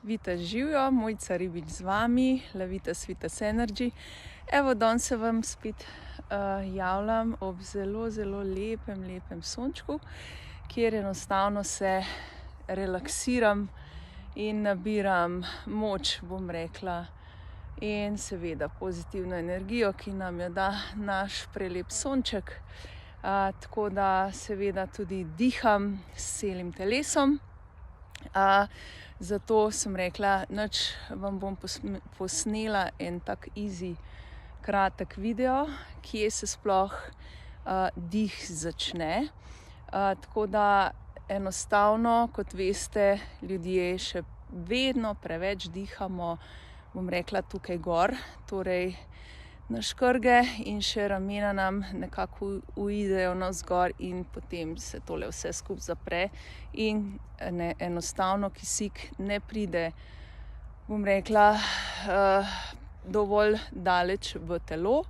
Vita živijo, Mojca Ribič z vami, Levita Svitas Energy. Evo, danes se vam spet javljam ob zelo lepem sončku, kjer enostavno se relaksiram in nabiram moč, bom rekla, in seveda pozitivno energijo, ki nam jo da naš prelep sonček. Tako da seveda tudi diham s celim telesom. Zato sem rekla, nič vam bom posnela en tak easy, kratek video, kje se sploh dih začne. Tako da enostavno, kot veste, ljudje še vedno preveč dihamo, bom rekla, tukaj gor, torej na škrge, in še ramena nam nekako uidejo navzgor in potem se tole vse skupaj zapre in enostavno kisik ne pride, bom rekla, dovolj daleč v telo,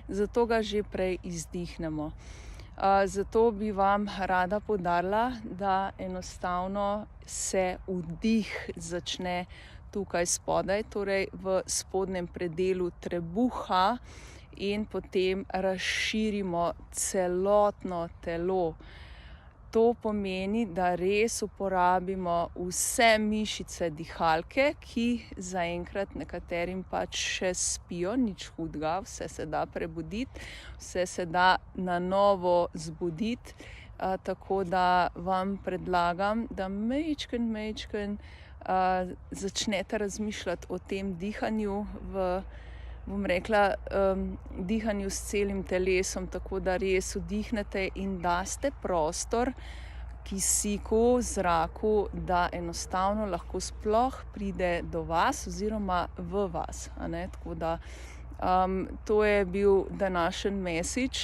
zato ga že prej izdihnemo. Zato bi vam rada poudarila, da enostavno se vdih začne tukaj spodaj, torej v spodnjem predelu trebuha, in potem razširimo celotno telo. To pomeni, da res uporabimo vse mišice dihalke, ki zaenkrat nekaterim pač še spijo, nič hudega, vse se da prebuditi, vse se da na novo zbuditi. Tako da vam predlagam, da majčken začnete razmišljati o tem dihanju bom rekla, dihanju s celim telesom, tako da res vdihnete in daste prostor kisiku, zraku, da enostavno lahko sploh pride do vas oziroma v vas, Tako da to je bil današnji message.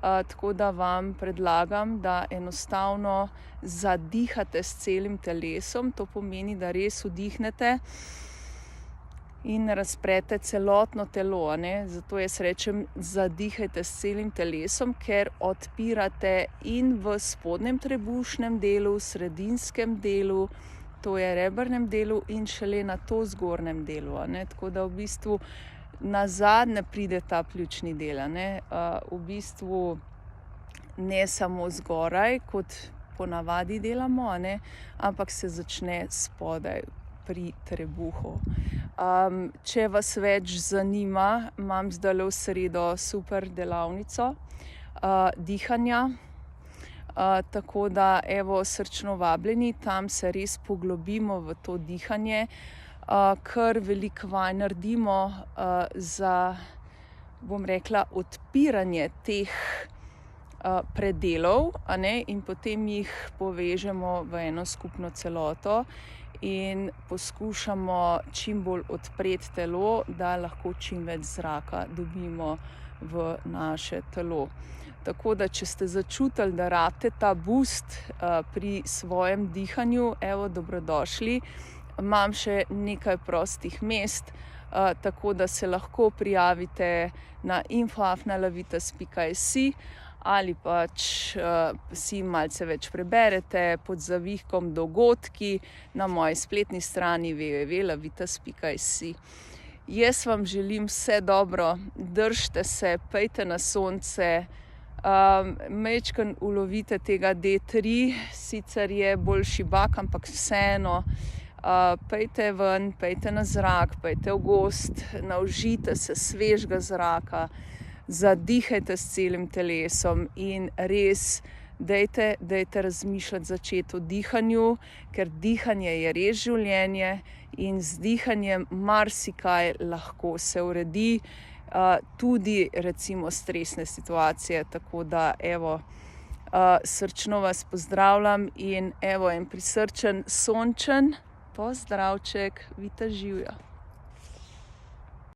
Tako da vam predlagam, da enostavno zadihate s celim telesom, to pomeni, da res vdihnete in razprete celotno telo, Zato jaz rečem, zadihajte s celim telesom, ker odpirate in v spodnjem trebušnem delu, sredinskem delu, to je rebrnem delu, in šele na to zgornjem delu, Tako da v bistvu nazadnje pride ta pljučni del, V bistvu ne samo zgoraj, kot ponavadi delamo, ampak se začne spodaj pri trebuhu. Če vas več zanima, imam zdajle v sredo super delavnico dihanja, tako da evo, srčno vabljeni, tam se res poglobimo v to dihanje. Kar veliko vaj naredimo za, bom rekla, odpiranje teh predelov, in potem jih povežemo v eno skupno celoto in poskušamo čim bolj odpreti telo, da lahko čim več zraka dobimo v naše telo. Tako da, če ste začutili, da rabite ta boost pri svojem dihanju, evo, dobrodošli. Imam še nekaj prostih mest, tako da se lahko prijavite na info@levitas.si ali pač si malce več preberete pod zavihkom dogodki na moji spletni strani www.levitas.si. Jaz vam želim vse dobro, držite se, pejte na sonce, majčken ulovite tega D3, sicer je bolj šibak, ampak vseeno. Pejte ven, pejte na zrak, pejte v gozd, naužite se svežega zraka, zadihajte s celim telesom in res dajte razmišljati, začeti o dihanju, ker dihanje je res življenje in z dihanjem marsikaj lahko se uredi, tudi recimo stresne situacije, tako da evo, srčno vas pozdravljam in evo, en prisrčen sončen pozdravček, Vita živijo.